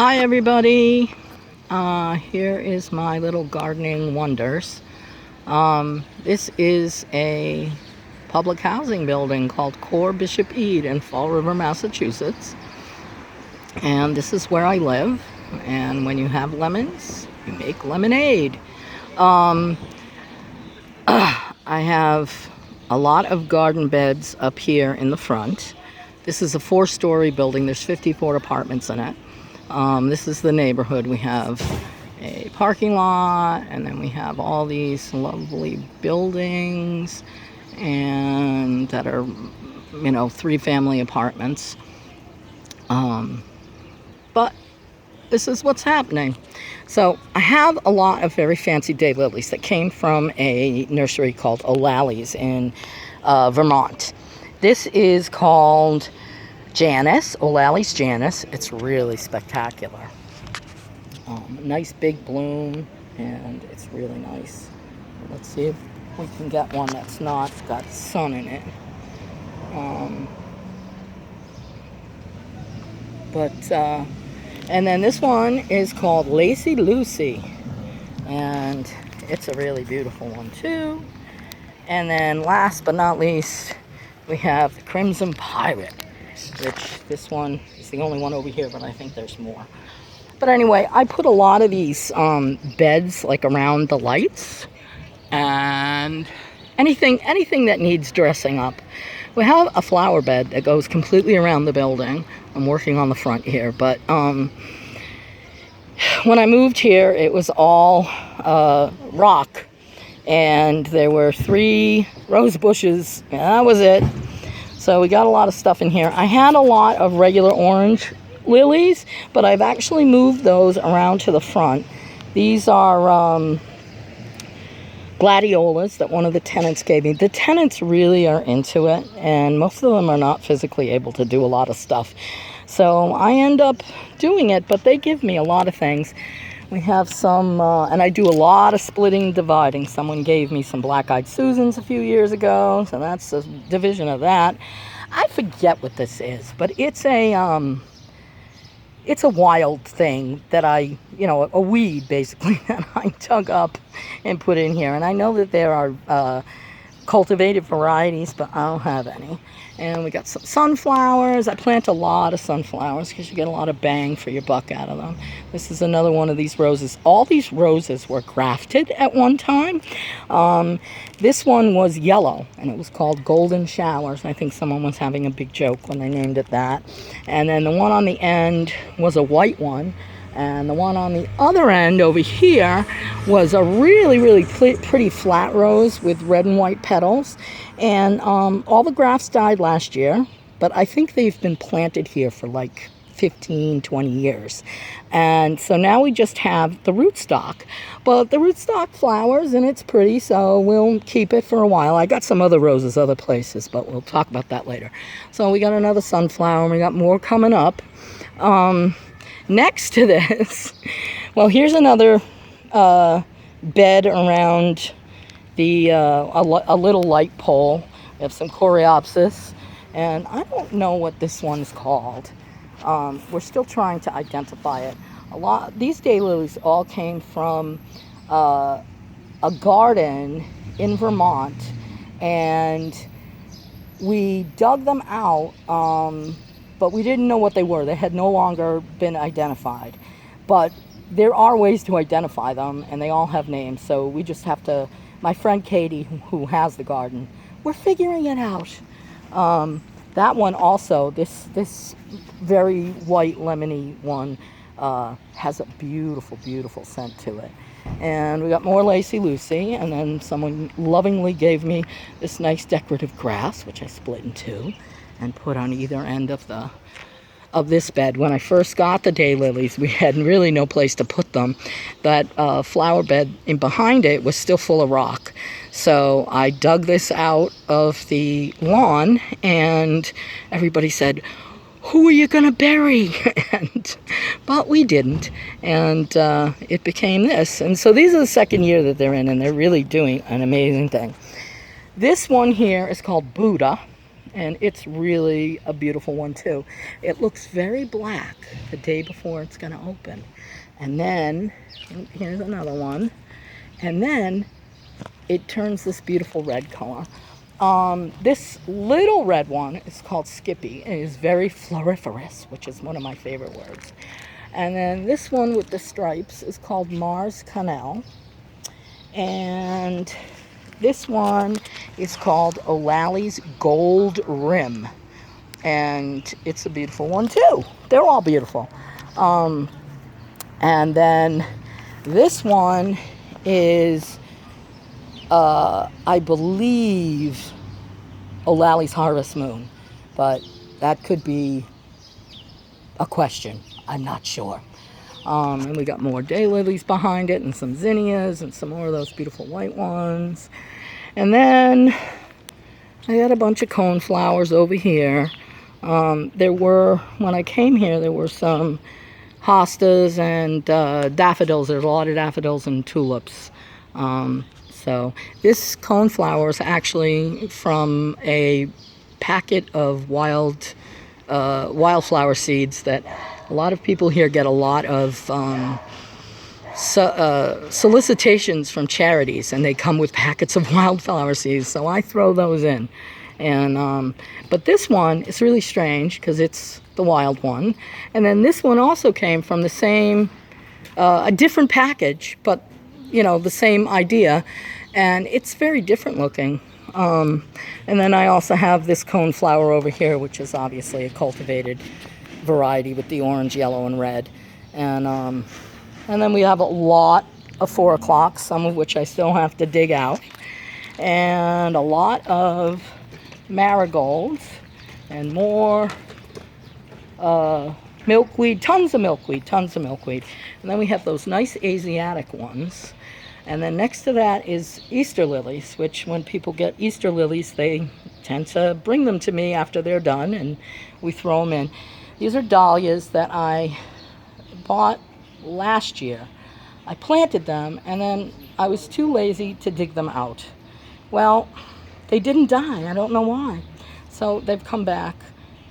Hi everybody, here is my little gardening wonders. This is a public housing building called Core Bishop Eade in Fall River, Massachusetts. And this is where I live. And when you have lemons, you make lemonade. I have a lot of garden beds up here in the front. This is a 4-story building. There's 54 apartments in it. This is the neighborhood. We have a parking lot, and then we have all these lovely buildings, and that are, 3-family apartments. But this is what's happening. So I have a lot of very fancy daylilies that came from a nursery called Lilies in Vermont. This is called Janice, O'Lally's Janice. It's really spectacular. Nice big bloom, and it's really nice. Let's see if we can get one that's not got sun in it. And then this one is called Lacy Lucy, and it's a really beautiful one too. And then last but not least, we have the Crimson Pirate, which this one is the only one over here, but I think there's more. But anyway, I put a lot of these beds like around the lights and anything that needs dressing up. We have a flower bed that goes completely around the building. I'm working on the front here, but when I moved here, it was all rock, and there were 3 rose bushes, and that was it. So we got a lot of stuff in here. I had a lot of regular orange lilies, but I've actually moved those around to the front. These are gladiolas that one of the tenants gave me. The tenants really are into it, and most of them are not physically able to do a lot of stuff. So I end up doing it, but they give me a lot of things. We have some, and I do a lot of splitting and dividing. Someone gave me some black-eyed Susans a few years ago, so that's a division of that. I forget what this is, but it's a wild thing that I, a weed basically that I dug up and put in here. And I know that there are cultivated varieties, but I don't have any. And we got some sunflowers. I plant a lot of sunflowers because you get a lot of bang for your buck out of them. This is another one of these roses. All these roses were grafted at one time. This one was yellow, and it was called Golden Showers. I think someone was having a big joke when they named it that. And then the one on the end was a white one. And the one on the other end over here was a really, really pretty flat rose with red and white petals. And all the grafts died last year, but I think they've been planted here for like 15, 20 years. And so now we just have the rootstock. But the rootstock flowers, and it's pretty, so we'll keep it for a while. I got some other roses other places, but we'll talk about that later. So we got another sunflower, and we got more coming up. Next to this, well, here's another bed around the a little light pole. We have some coreopsis, and I don't know what this one's called. We're still trying to identify it. These daylilies all came from a garden in Vermont, and we dug them out. But we didn't know what they were. They had no longer been identified. But there are ways to identify them, and they all have names. So we just have to, my friend Katie, who has the garden, we're figuring it out. That one also, this very white lemony one, has a beautiful, beautiful scent to it. And we got more Lacy Lucy, and then someone lovingly gave me this nice decorative grass, which I split in 2. And put on either end of this bed. When I first got the daylilies, we had really no place to put them. That flower bed in behind it was still full of rock. So I dug this out of the lawn, and everybody said, "Who are you going to bury?" But we didn't, and it became this. And so these are the second year that they're in, and they're really doing an amazing thing. This one here is called Buddha. and it's really a beautiful one too. It looks very black the day before it's going to open. And then, here's another one. And then it turns this beautiful red color. This little red one is called Skippy, and it is very floriferous, which is one of my favorite words. And then this one with the stripes is called Mars Cannell. And this one is called O'Lally's Gold Rim. And it's a beautiful one too. They're all beautiful. And then this one is, I believe, O'Lally's Harvest Moon. But that could be a question. I'm not sure. And we got more daylilies behind it, and some zinnias, and some more of those beautiful white ones. And then I got a bunch of coneflowers over here. There were, when I came here, there were some hostas and daffodils. There's a lot of daffodils and tulips. So this coneflower is actually from a packet of wildflower seeds that a lot of people here get a lot of solicitations from charities, and they come with packets of wildflower seeds, so I throw those in. And but this one is really strange because it's the wild one. And then this one also came from the same, a different package, but you know, the same idea, and it's very different looking. And then I also have this coneflower over here, which is obviously a cultivated variety with the orange, yellow, and red. And then we have a lot of 4 o'clocks, some of which I still have to dig out, and a lot of marigolds, and more milkweed, tons of milkweed. And then we have those nice Asiatic ones. And then next to that is Easter lilies, which when people get Easter lilies, they tend to bring them to me after they're done, and we throw them in. These are dahlias that I bought last year. I planted them, and then I was too lazy to dig them out. Well, they didn't die. I don't know why. So they've come back,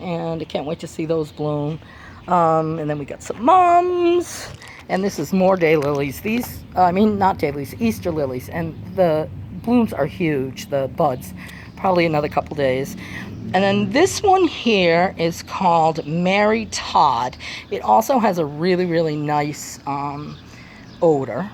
and I can't wait to see those bloom. And then we got some mums, and this is more daylilies. These, not daylilies, Easter lilies, and the blooms are huge, the buds. Probably another couple days. And then this one here is called Mary Todd. It also has a really, really nice odor.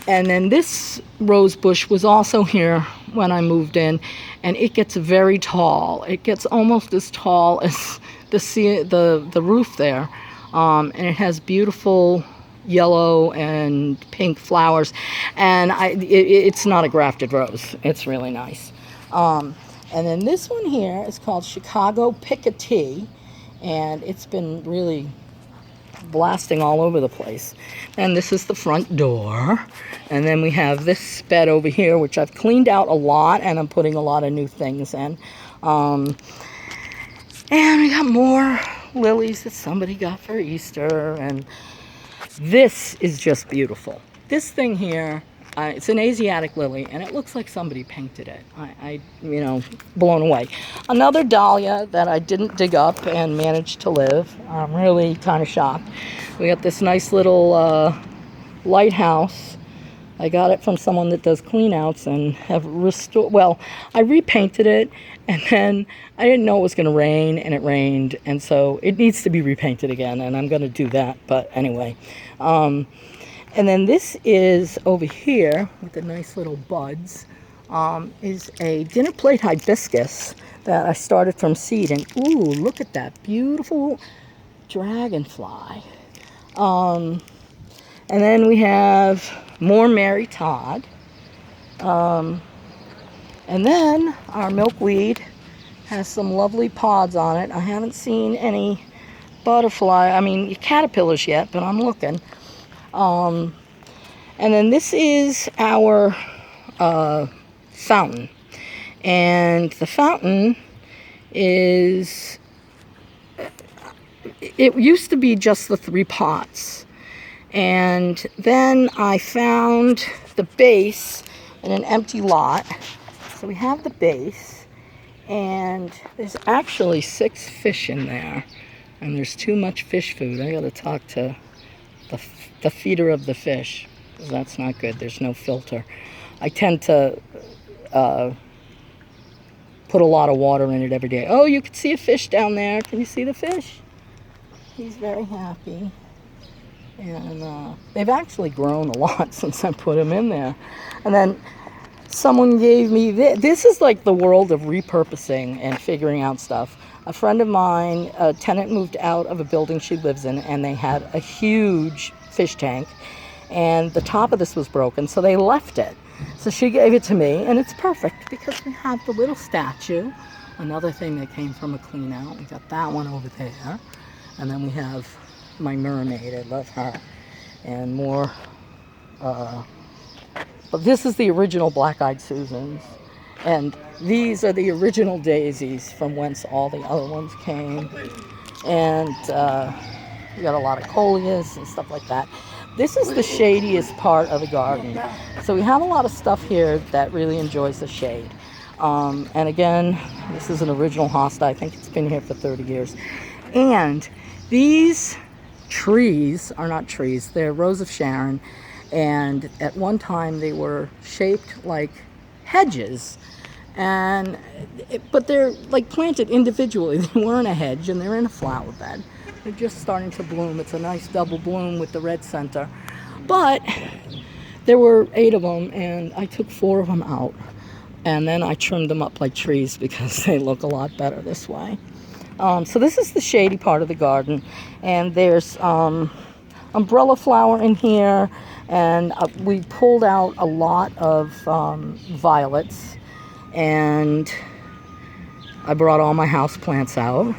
And then this rose bush was also here when I moved in, and it gets very tall. It gets almost as tall as the roof there, and it has beautiful yellow and pink flowers. And it's not a grafted rose. It's really nice. And then this one here is called Chicago Picotee, and it's been really blasting all over the place. And this is the front door. And then we have this bed over here, which I've cleaned out a lot, and I'm putting a lot of new things in. And we got more lilies that somebody got for Easter, and this is just beautiful. This thing here, it's an Asiatic lily, and it looks like somebody painted it. I blown away. Another dahlia that I didn't dig up and managed to live. I'm really kind of shocked. We got this nice little Lighthouse. I got it from someone that does clean-outs and have restored. Well, I repainted it, and then I didn't know it was going to rain, and it rained, and so it needs to be repainted again, and I'm going to do that. But anyway. And then this is over here with the nice little buds, is a dinner plate hibiscus that I started from seed. And ooh, look at that beautiful dragonfly. And then we have more Mary Todd. And then our milkweed has some lovely pods on it. I haven't seen any caterpillars yet, but I'm looking. And then this is our fountain, and the fountain is, it used to be just the 3 pots, and then I found the base in an empty lot. So we have the base, And there's actually 6 fish in there. And there's too much fish food. I gotta talk to the feeder of the fish, because that's not good. There's no filter. I tend to put a lot of water in it every day. Oh, you can see a fish down there. Can you see the fish? He's very happy. And they've actually grown a lot since I put them in there. And then someone gave me this. This is like the world of repurposing and figuring out stuff. A friend of mine, a tenant, moved out of a building she lives in, and they had a huge fish tank, and the top of this was broken, so they left it. So she gave it to me, and it's perfect because we have the little statue, another thing that came from a clean out. We got that one over there, and then we have my mermaid. I love her. And more, but this is the original black-eyed Susans, and these are the original daisies from whence all the other ones came. And we got a lot of coleus and stuff like that. This is the shadiest part of the garden. So we have a lot of stuff here that really enjoys the shade. And again, this is an original hosta. I think it's been here for 30 years. And these trees are not trees, they're Rose of Sharon. And at one time they were shaped like hedges. But they're like planted individually. They weren't a hedge, and they're in a flower bed. They're just starting to bloom. It's a nice double bloom with the red center. But there were 8 of them, and I took 4 of them out. And then I trimmed them up like trees because they look a lot better this way. So this is the shady part of the garden. And there's umbrella flower in here. And we pulled out a lot of violets. And I brought all my house plants out.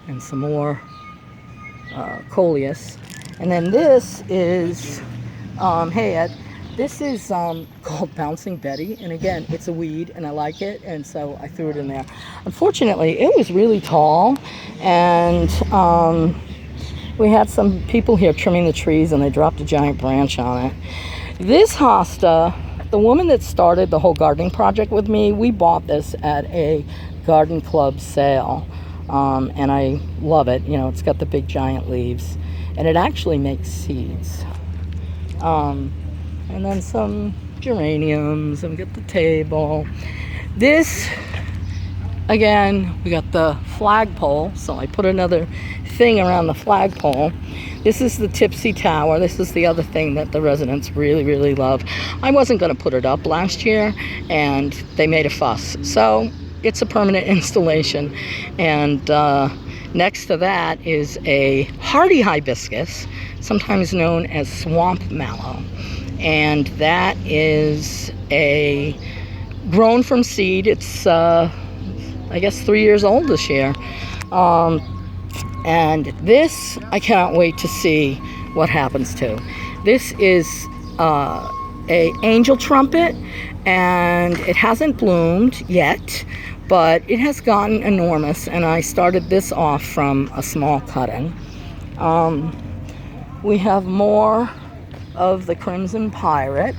And some more coleus. And then this is, hey Ed, this is called Bouncing Betty, and again, it's a weed, and I like it, and so I threw it in there. Unfortunately, it was really tall, and we had some people here trimming the trees, and they dropped a giant branch on it. This hosta, the woman that started the whole gardening project with me, we bought this at a garden club sale. And I love it. You know, it's got the big giant leaves, and it actually makes seeds. And then some geraniums, and we got the table. This, again, we got the flagpole, so I put another thing around the flagpole. This is the Tipsy Tower. This is the other thing that the residents really, really love. I wasn't going to put it up last year, and they made a fuss. So it's a permanent installation. And next to that is a hardy hibiscus, sometimes known as swamp mallow. And that is a grown from seed. It's, I guess, 3 years old this year. And this, I cannot wait to see what happens to. This is a angel trumpet, and it hasn't bloomed yet, but it has gotten enormous, and I started this off from a small cutting. We have more of the Crimson Pirate,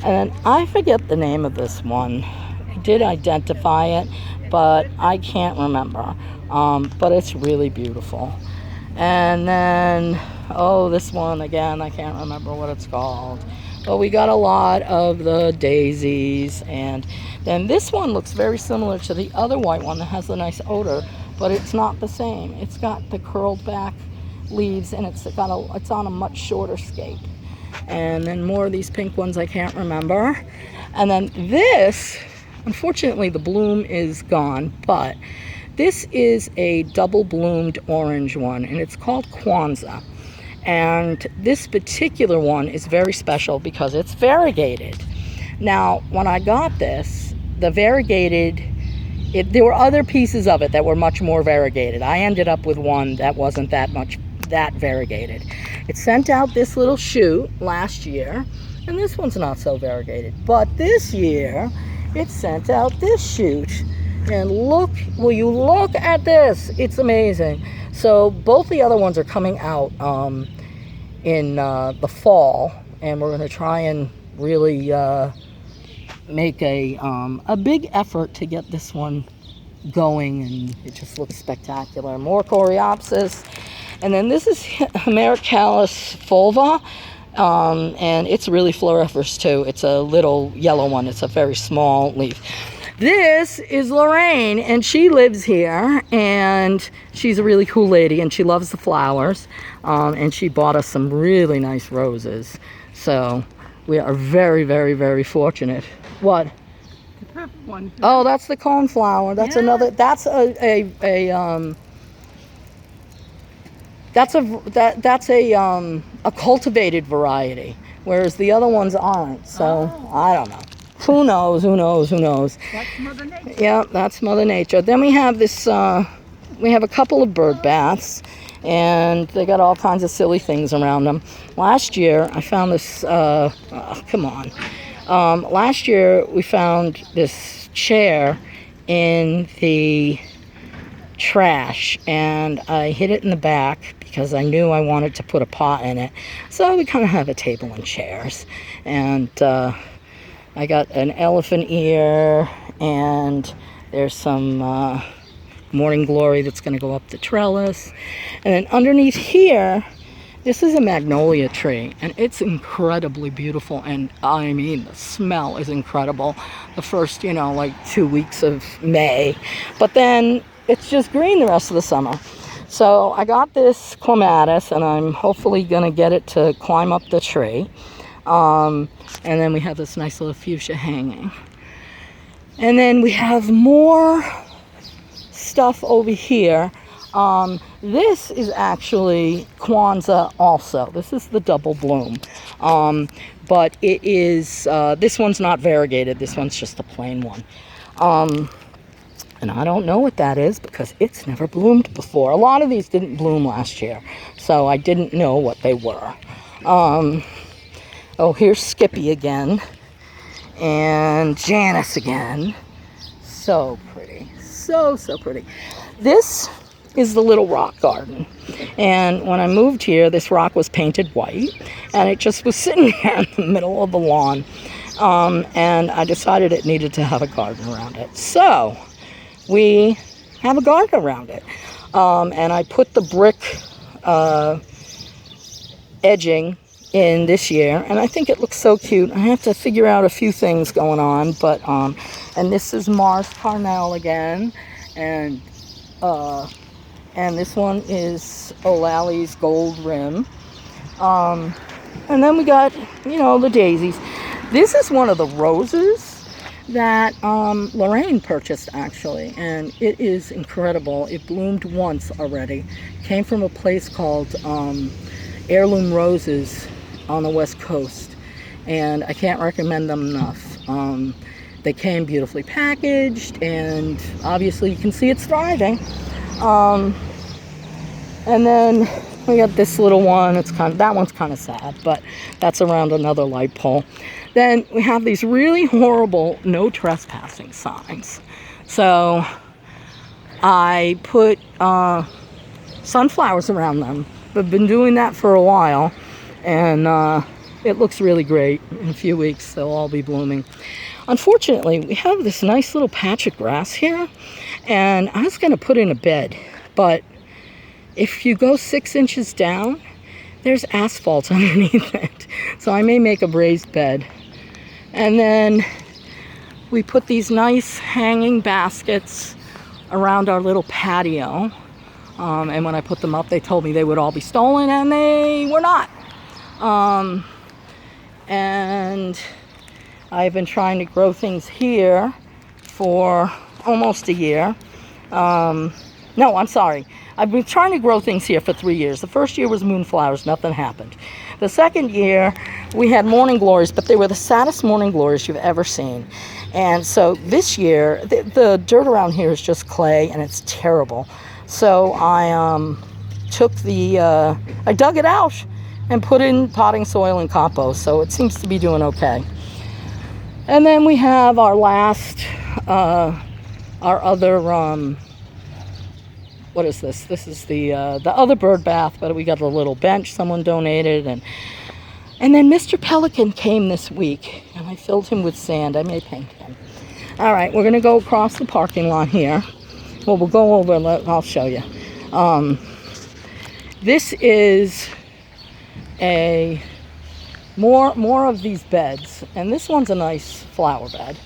and I forget the name of this one. I did identify it, but I can't remember. But it's really beautiful. And then, oh, this one again, I can't remember what it's called. But we got a lot of the daisies, and then this one looks very similar to the other white one that has a nice odor, but it's not the same. It's got the curled back leaves, and it's on a much shorter scape. And then more of these pink ones I can't remember. And then this, unfortunately the bloom is gone, but this is a double bloomed orange one, and it's called Kwanzaa. And this particular one is very special because it's variegated. Now, when I got this, the variegated, there were other pieces of it that were much more variegated. I ended up with one that wasn't that variegated. It sent out this little shoot last year, and this one's not so variegated. But this year, it sent out this shoot. And look, will you look at this? It's amazing. So both the other ones are coming out in the fall, and we're going to try and really make a big effort to get this one going, and it just looks spectacular. More coreopsis. And then this is Hibiscus fulva, and it's really floriferous too. It's a little yellow one. It's a very small leaf. This is Lorraine, and she lives here, and she's a really cool lady, and she loves the flowers, and she bought us some really nice roses. So we are very, very, very fortunate. What? The purple one. Oh, that's the coneflower. That's another. That's a cultivated variety, whereas the other ones aren't. So I don't know. Who knows? Who knows? Who knows? That's Mother Nature. Yeah, that's Mother Nature. Then we have this. We have a couple of bird baths, and they got all kinds of silly things around them. Last year, I found this. Come on. Last year, we found this chair in the trash, and I hid it in the back because I knew I wanted to put a pot in it. So we kind of have a table and chairs, and I got an elephant ear, and there's some morning glory that's going to go up the trellis. And then underneath here, this is a magnolia tree, and it's incredibly beautiful, and I mean, the smell is incredible the first, like 2 weeks of May, but then it's just green the rest of the summer. So I got this clematis, and I'm hopefully going to get it to climb up the tree. And then we have this nice little fuchsia hanging. And then we have more stuff over here. This is actually Kwanzaa also. This is the double bloom. But it is, this one's not variegated. This one's just a plain one. And I don't know what that is because it's never bloomed before. A lot of these didn't bloom last year, so I didn't know what they were. Oh, here's Skippy again, and Janice again. So pretty, so pretty. This is the little rock garden, and when I moved here, this rock was painted white, and it just was sitting there in the middle of the lawn, and I decided it needed to have a garden around it. So we have a garden around it, and I put the brick edging in this year, and I think it looks so cute. I have to figure out a few things going on, but and this is Mars Carmel again, and this one is Olalie's Gold Rim, and then we got the daisies. This is one of the roses that Lorraine purchased actually, and it is incredible. It bloomed once already. Came from a place called Heirloom Roses on the West Coast, and I can't recommend them enough. They came beautifully packaged, and obviously you can see it's thriving. And then we got this little one. That one's kind of sad, but that's around another light pole. Then we have these really horrible no trespassing signs. So I put sunflowers around them. I've been doing that for a while, and it looks really great. In a few weeks they'll all be blooming. Unfortunately, we have this nice little patch of grass here, and I was going to put in a bed, but if you go 6 inches down, there's asphalt underneath it, so I may make a raised bed. And then we put these nice hanging baskets around our little patio, and when I put them up, they told me they would all be stolen, and they were not. And I've been trying to grow things here for almost a year. No, I'm sorry. I've been trying to grow things here for 3 years. The first year was moonflowers, nothing happened. The second year, we had morning glories, but they were the saddest morning glories you've ever seen. And so this year, the dirt around here is just clay, and it's terrible. So I I dug it out and put in potting soil and compost, so it seems to be doing okay. And then we have our last, our other, what is this? This is the other bird bath, but we got a little bench someone donated, and then Mr. Pelican came this week, and I filled him with sand. I may paint him. All right, we're gonna go across the parking lot here, well, we'll go over and I'll show you. This is a more of these beds, and this one's a nice flower bed.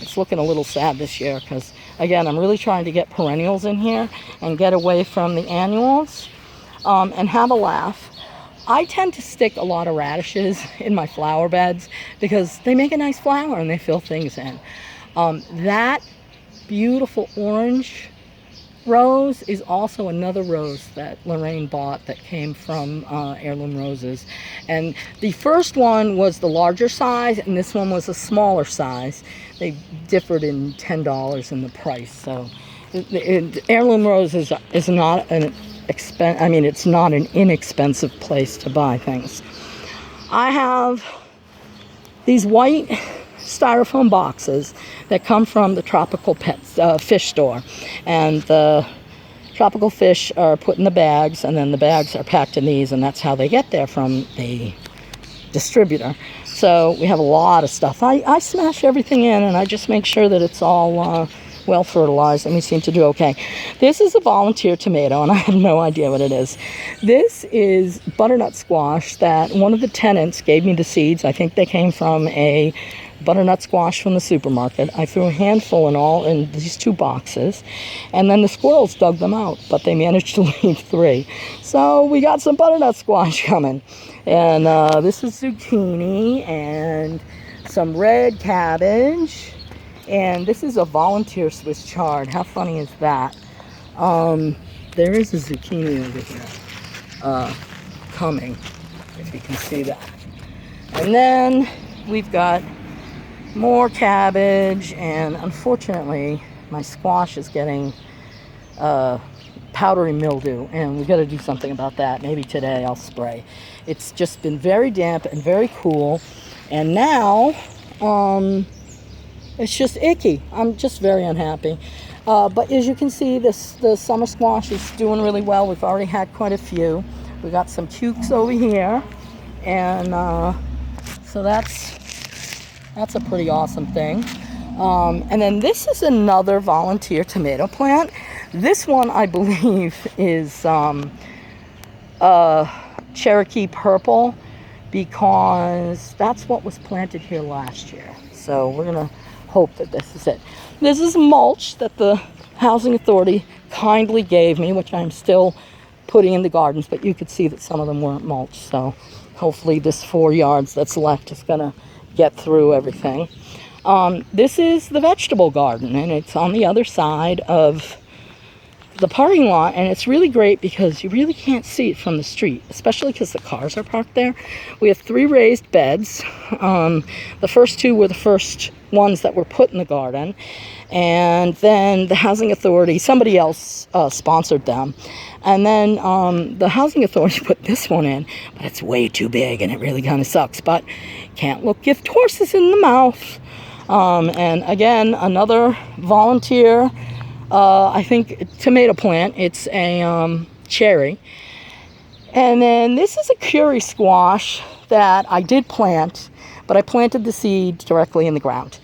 It's looking a little sad this year because, again, I'm really trying to get perennials in here and get away from the annuals, and have a laugh. I tend to stick a lot of radishes in my flower beds because they make a nice flower and they fill things in. That beautiful orange rose is also another rose that Lorraine bought that came from Heirloom Roses. And the first one was the larger size, and this one was a smaller size. They differed in $10 in the price. So Heirloom Roses is not an it's not an inexpensive place to buy things. I have these white styrofoam boxes that come from the tropical fish store, and the tropical fish are put in the bags, and then the bags are packed in these, and that's how they get there from the distributor. So we have a lot of stuff. I smash everything in, and I just make sure that it's all well fertilized, and we seem to do okay. This is a volunteer tomato, and I have no idea what it is. This is butternut squash that one of the tenants gave me the seeds. I think they came from a butternut squash from the supermarket. I threw a handful in these 2 boxes, and then the squirrels dug them out, but they managed to leave 3. So we got some butternut squash coming. And this is zucchini and some red cabbage. And this is a volunteer Swiss chard. How funny is that? There is a zucchini over here coming, if you can see that. And then we've got more cabbage, and unfortunately my squash is getting powdery mildew, and we got to do something about that. Maybe today I'll spray. It's just been very damp and very cool, and now it's just icky. I'm just very unhappy. But as you can see, the summer squash is doing really well. We've already had quite a few. We got some cukes over here, and so that's a pretty awesome thing. And then this is another volunteer tomato plant. This one, I believe, is Cherokee Purple, because that's what was planted here last year. So we're going to hope that this is it. This is mulch that the Housing Authority kindly gave me, which I'm still putting in the gardens, but you could see that some of them weren't mulch. So hopefully this 4 yards that's left is going to get through everything. This is the vegetable garden, and it's on the other side of the parking lot, and it's really great because you really can't see it from the street, especially because the cars are parked there. We have 3 raised beds. The first 2 were the first ones that were put in the garden, and then the Housing Authority, somebody else sponsored them, and then the Housing Authority put this one in, but it's way too big and it really kind of sucks. But can't look gift horses in the mouth. And again, another volunteer I think tomato plant. It's a cherry. And then this is a curry squash that I did plant, but I planted the seed directly in the ground.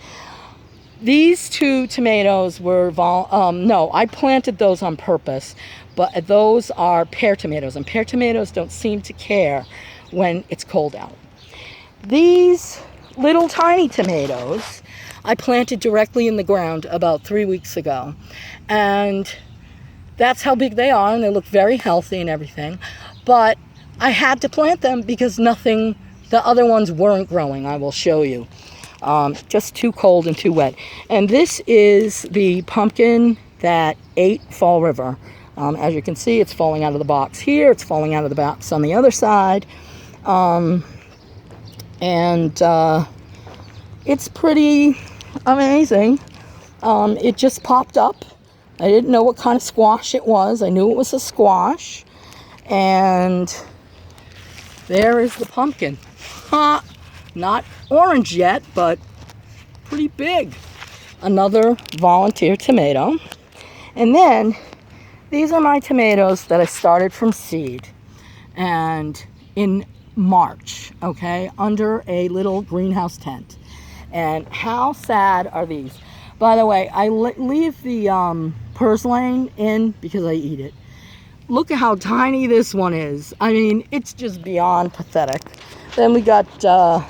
These 2 tomatoes were no, I planted those on purpose, but those are pear tomatoes, and pear tomatoes don't seem to care when it's cold out. These little tiny tomatoes I planted directly in the ground about 3 weeks ago, and that's how big they are, and they look very healthy and everything. But I had to plant them because the other ones weren't growing. I will show you. Just too cold and too wet. And this is the pumpkin that ate Fall River. As you can see, it's falling out of the box here. It's falling out of the box on the other side. It's pretty amazing. It just popped up. I didn't know what kind of squash it was. I knew it was a squash. And there is the pumpkin. Not orange yet, but pretty big. Another volunteer tomato. And then these are my tomatoes that I started from seed, and in March, okay, under a little greenhouse tent. And how sad are these? By the way, I leave the purslane in because I eat it. Look at how tiny this one is. I mean, it's just beyond pathetic. Then we got a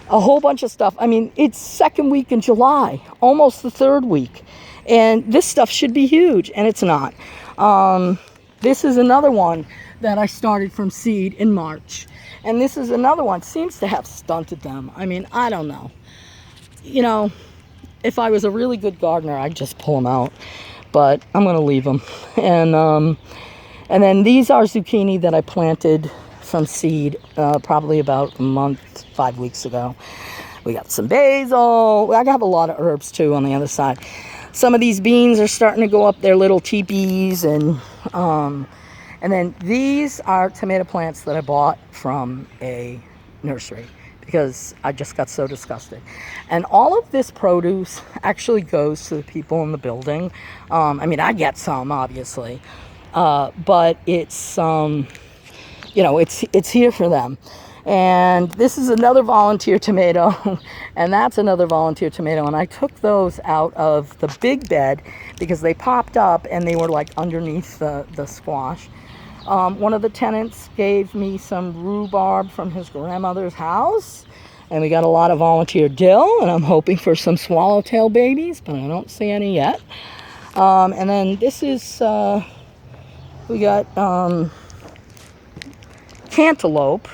whole bunch of stuff. I mean, it's second week in July, almost the third week. And this stuff should be huge, and it's not. This is another one that I started from seed in March. And this is another one. Seems to have stunted them. I mean, I don't know. You know, if I was a really good gardener, I'd just pull them out. But I'm going to leave them. And then these are zucchini that I planted from seed probably about a month, 5 weeks ago. We got some basil. I have a lot of herbs too on the other side. Some of these beans are starting to go up their little teepees. And then these are tomato plants that I bought from a nursery because I just got so disgusted. And all of this produce actually goes to the people in the building. I mean, I get some, obviously. But it's, you know, it's here for them. And this is another volunteer tomato, and that's another volunteer tomato. And I took those out of the big bed because they popped up and they were like underneath the squash. One of the tenants gave me some rhubarb from his grandmother's house, and we got a lot of volunteer dill, and I'm hoping for some swallowtail babies, but I don't see any yet. And then this is, we got cantaloupe,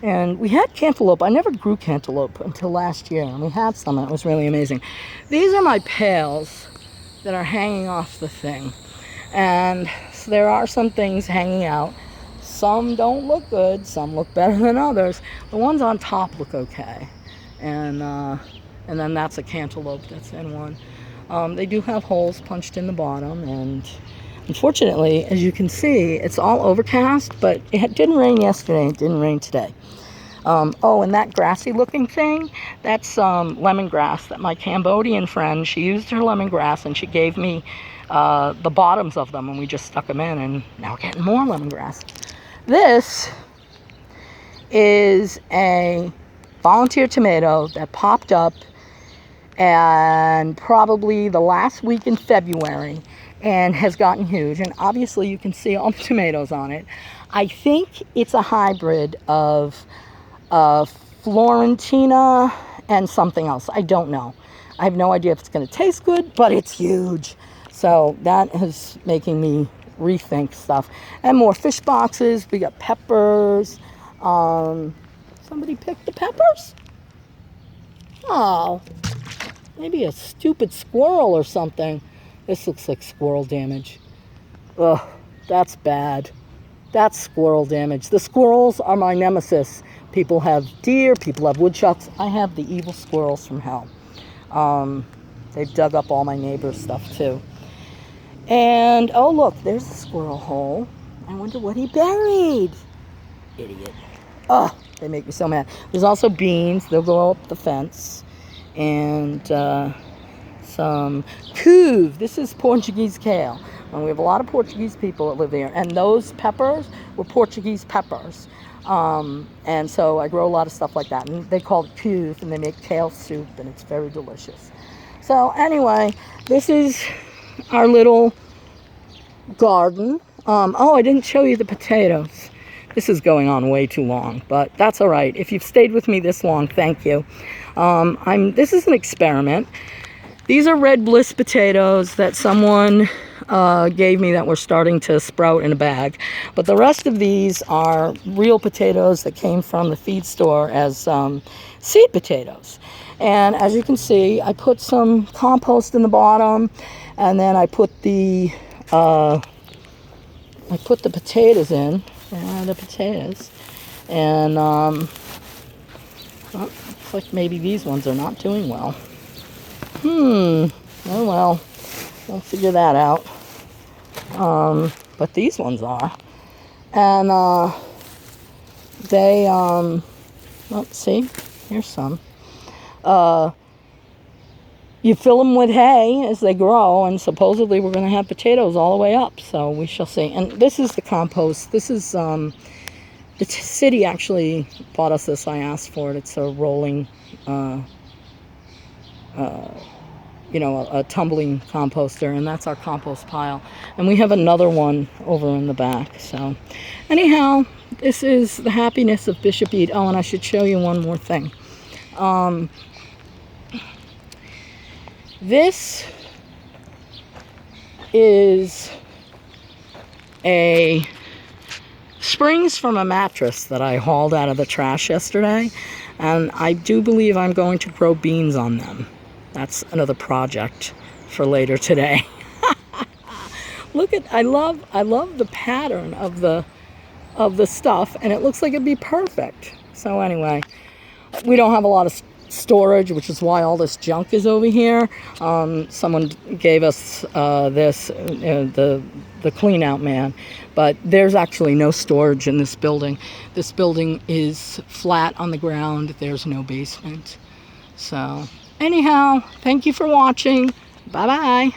and we had cantaloupe. I never grew cantaloupe until last year, and we had some, and it was really amazing. These are my pails that are hanging off the thing, and so there are some things hanging out. Some don't look good, some look better than others. The ones on top look okay, and then that's a cantaloupe that's in one. They do have holes punched in the bottom, and unfortunately, as you can see, it's all overcast, but it didn't rain yesterday, it didn't rain today. Oh, and that grassy looking thing, that's lemongrass that my Cambodian friend, she used her lemongrass and she gave me the bottoms of them, and we just stuck them in, and now we're getting more lemongrass. This is a volunteer tomato that popped up and probably the last week in February and has gotten huge, and obviously you can see all the tomatoes on it. I think it's a hybrid of Florentina and something else. I don't know. I have no idea if it's going to taste good, but it's huge. So that is making me rethink stuff. And more fish boxes. We got peppers. Somebody picked the peppers? Oh, maybe a stupid squirrel or something. This looks like squirrel damage. Ugh, that's bad. That's squirrel damage. The squirrels are my nemesis. People have deer, people have woodchucks. I have the evil squirrels from hell. They've dug up all my neighbor's stuff too. And, oh look, there's a squirrel hole. I wonder what he buried. Idiot. Ugh, they make me so mad. There's also beans. They'll go up the fence. And some couve. This is Portuguese kale. And we have a lot of Portuguese people that live there. And those peppers were Portuguese peppers. And so I grow a lot of stuff like that. And they call it couve, and they make kale soup, and it's very delicious. So anyway, this is our little garden. Oh, I didn't show you the potatoes. This is going on way too long, but that's all right. If you've stayed with me this long, thank you. This is an experiment. These are red bliss potatoes that someone gave me that were starting to sprout in a bag. But the rest of these are real potatoes that came from the feed store as seed potatoes. And as you can see, I put some compost in the bottom, and then I put the potatoes in. The potatoes. And well, looks like maybe these ones are not doing well. Oh well, we'll figure that out. But these ones are. And they, let's see, here's some. You fill them with hay as they grow, and supposedly we're going to have potatoes all the way up, so we shall see. And this is the compost. This is, the city actually bought us this. I asked for it. It's a rolling, you know, a tumbling composter, and that's our compost pile. And we have another one over in the back. So anyhow, this is the happiness of Bishop Eat. Oh, and I should show you one more thing. This is a springs from a mattress that I hauled out of the trash yesterday, and I do believe I'm going to grow beans on them. That's another project for later today. Look at, I love the pattern of the stuff, and it looks like it'd be perfect. So anyway, we don't have a lot of storage, which is why all this junk is over here. Someone gave us this, the clean out man, but there's actually no storage in this building. This building is flat on the ground. There's no basement. So anyhow, thank you for watching. Bye bye.